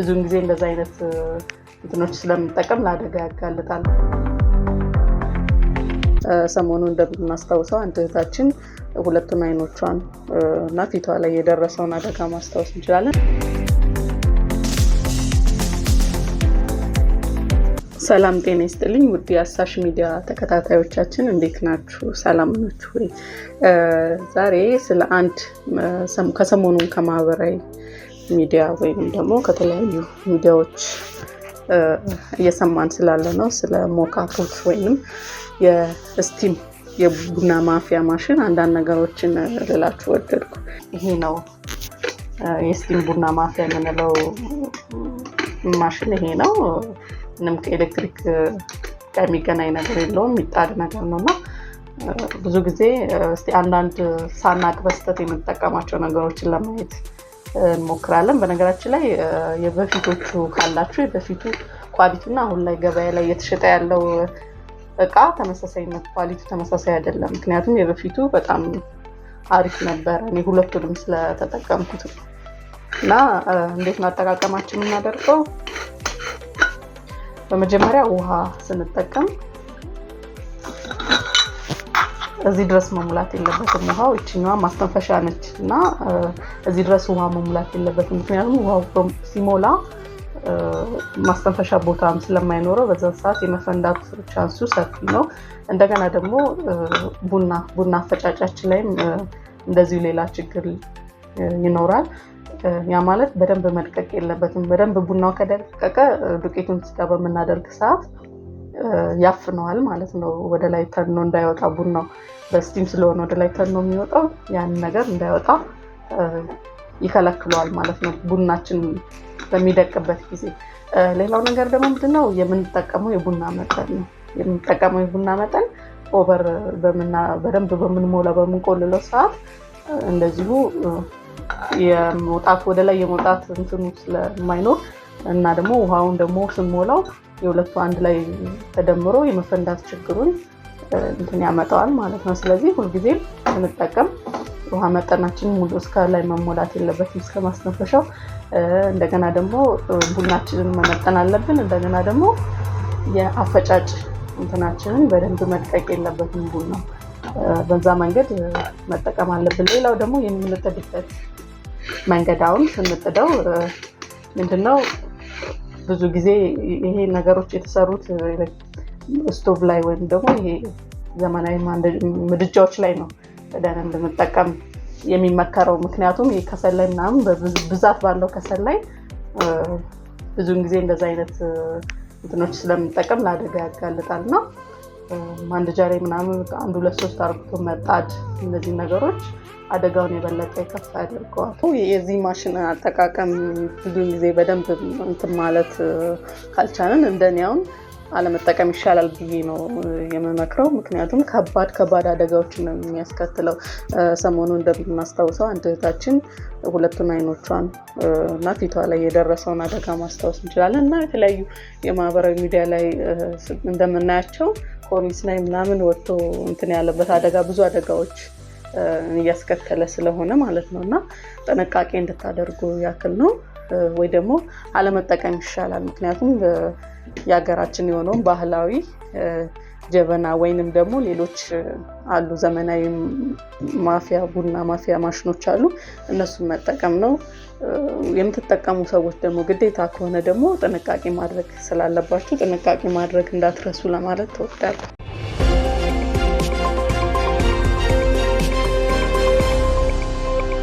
ብዙውን ጊዜ እንደዛ አይነት እንትኖች ስለምንጠቀም ለአደጋ ያጋልጣል። ሰሞኑን እንደምናስታውሰው አንድ እህታችን ሁለቱን አይኖቿን እና ፊቷ ላይ የደረሰውን አደጋ ማስታወስ እንችላለን። ሰላም ጤና ይስጥልኝ ውድ የአሳሽ ሚዲያ ተከታታዮቻችን እንዴት ናችሁ? ሰላም ናችሁ ወይ? ዛሬ ስለ አንድ ከሰሞኑን ከማህበራዊ ሚዲያ ወይም ደግሞ ከተለያዩ ሚዲያዎች እየሰማን ስላለ ነው ስለ ሞካ ፖት ወይም የስቲም የቡና ማፍያ ማሽን አንዳንድ ነገሮችን ልላችሁ ወደድኩ። ይሄ ነው የስቲም ቡና ማፍያ የምንለው ማሽን። ይሄ ነው ምንም ከኤሌክትሪክ ጋር የሚገናኝ ነገር የለውም፣ የሚጣድ ነገር ነውና ብዙ ጊዜ እስቲ አንዳንድ ሳናቅ በስተት የምንጠቀማቸው ነገሮችን ለማየት እንሞክራለን። በነገራችን ላይ የበፊቶቹ ካላችሁ የበፊቱ ኳሊቲና አሁን ላይ ገበያ ላይ እየተሸጠ ያለው እቃ ተመሳሳይነት ኳሊቲ ተመሳሳይ አይደለም። ምክንያቱም የበፊቱ በጣም አሪፍ ነበር፣ እኔ ሁለቱንም ስለተጠቀምኩት እና እንዴት ነው አጠቃቀማችን የምናደርገው? በመጀመሪያ ውሃ ስንጠቀም እዚህ ድረስ መሙላት የለበትም። ውሃው እቺኛዋ ማስተንፈሻ ነች እና እዚህ ድረስ ውሃ መሙላት የለበትም። ምክንያቱም ውሃው ሲሞላ ማስተንፈሻ ቦታም ስለማይኖረው በዛ ሰዓት የመፈንዳት ቻንሱ ሰፊ ነው። እንደገና ደግሞ ቡና አፈጫጫችን ላይም እንደዚሁ ሌላ ችግር ይኖራል። ያ ማለት በደንብ መድቀቅ የለበትም። በደንብ ቡናው ከደቀቀ ዱቄቱን ስጋ በምናደርግ ሰዓት ያፍነዋል ማለት ነው። ወደ ላይ ተኖ እንዳይወጣ ቡናው በስቲም ስለሆነ ወደ ላይ ተኖ የሚወጣው ያን ነገር እንዳይወጣ ይከለክለዋል ማለት ነው ቡናችን በሚደቅበት ጊዜ። ሌላው ነገር ደግሞ ምንድነው የምንጠቀመው የቡና መጠን ነው። የምንጠቀመው የቡና መጠን ኦቨር በደንብ በምንቆልለው ሰዓት እንደዚሁ የመውጣት ወደ ላይ የመውጣት እንትኑ ስለማይኖር እና ደግሞ ውሃውን ደግሞ ስንሞላው የሁለቱ አንድ ላይ ተደምሮ የመፈንዳት ችግሩን እንትን ያመጣዋል ማለት ነው። ስለዚህ ሁልጊዜ ስንጠቀም ውሃ መጠናችን ሙሉ እስከ ላይ መሞላት የለበትም እስከ ማስተንፈሻው። እንደገና ደግሞ ቡናችንን መመጠን አለብን። እንደገና ደግሞ የአፈጫጭ እንትናችንን በደንብ መድቀቅ የለበትም ቡናው። በዛ መንገድ መጠቀም አለብን። ሌላው ደግሞ የምንጥድበት መንገድ አሁን ስንጥደው ምንድነው ብዙ ጊዜ ይሄ ነገሮች የተሰሩት ስቶቭ ላይ ወይም ደግሞ ይሄ ዘመናዊ ምድጃዎች ላይ ነው ደህና እንድንጠቀም የሚመከረው። ምክንያቱም ይሄ ከሰል ላይ ምናምን ብዛት ባለው ከሰል ላይ ብዙውን ጊዜ እንደዛ አይነት እንትኖች ስለምንጠቀም ለአደጋ ያጋልጣልና ማንደጃ ላይ ምናምን 1 2 3 አርግቶ መጣድ እነዚህ ነገሮች አደጋውን የበለጠ ከፍ ያደርገዋል። የዚህ ማሽን አጠቃቀም ብዙውን ጊዜ በደንብ እንትን ማለት ካልቻለን እንደኔ አሁን አለመጠቀም ይሻላል ብዬ ነው የምመክረው። ምክንያቱም ከባድ አደጋዎችን ነው የሚያስከትለው። ሰሞኑን እንደምናስታውሰው አንድ እህታችን ሁለቱን አይኖቿን እና ፊቷ ላይ የደረሰውን አደጋ ማስታወስ እንችላለን እና የተለያዩ የማህበራዊ ሚዲያ ላይ እንደምናያቸው ኮሚስ ላይ ምናምን ወጥቶ እንትን ያለበት አደጋ ብዙ አደጋዎች እያስከተለ ስለሆነ ማለት ነው እና ጥንቃቄ እንድታደርጉ ያክል ነው። ወይ ደግሞ አለመጠቀም ይሻላል። ምክንያቱም የሀገራችን የሆነውን ባህላዊ ጀበና ወይንም ደግሞ ሌሎች አሉ ዘመናዊ ቡና ማፍያ ማሽኖች አሉ። እነሱን መጠቀም ነው። የምትጠቀሙ ሰዎች ደግሞ ግዴታ ከሆነ ደግሞ ጥንቃቄ ማድረግ ስላለባችሁ ጥንቃቄ ማድረግ እንዳትረሱ ለማለት ተወዳለሁ።